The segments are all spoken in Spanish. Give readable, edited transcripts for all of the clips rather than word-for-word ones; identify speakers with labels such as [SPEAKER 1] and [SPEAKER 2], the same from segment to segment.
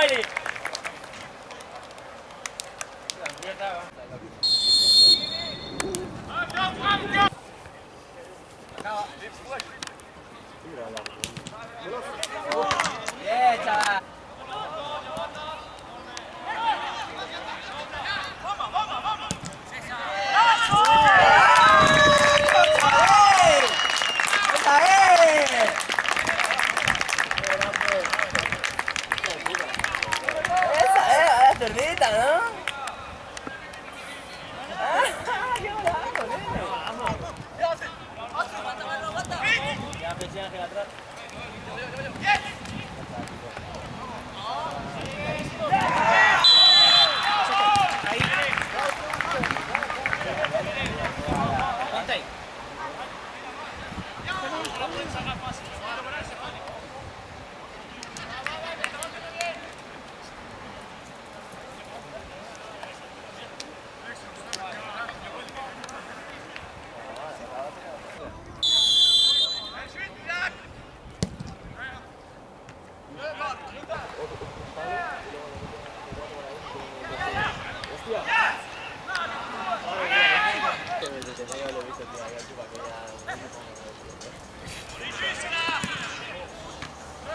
[SPEAKER 1] aire. Bien, chaval.
[SPEAKER 2] Cerdita, ¿no? ¡Qué golazo, neno! Atrás.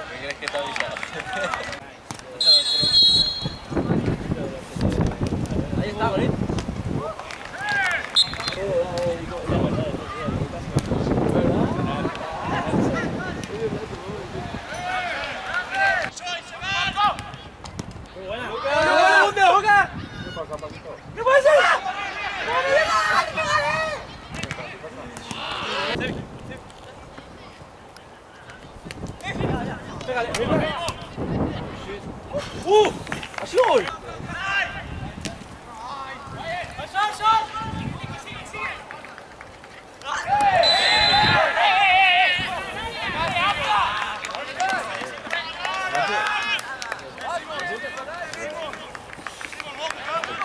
[SPEAKER 3] ¿Qué crees que te ha avisado?
[SPEAKER 1] Ahí está, bonito. ¡No puede ser! Pégale. ¡Ha sido gol!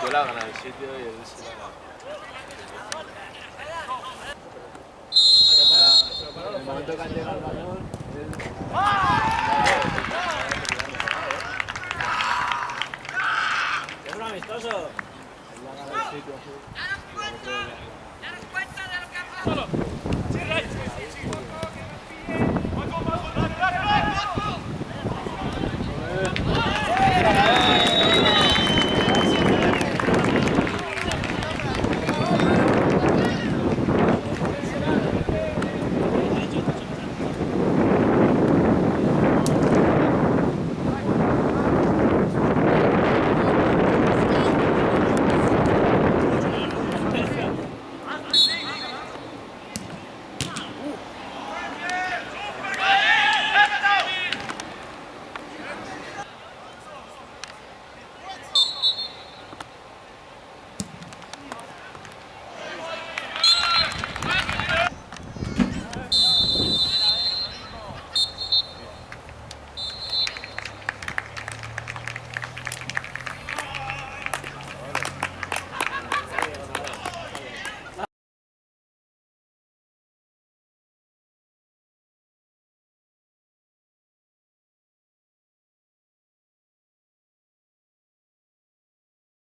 [SPEAKER 3] Yo la gana el sitio y él sí la gana. En el momento que han llegado al balón,
[SPEAKER 1] ¡Es un amistoso!
[SPEAKER 3] él la gana el sitio.
[SPEAKER 4] ¡Daros cuenta de lo que ha pasado!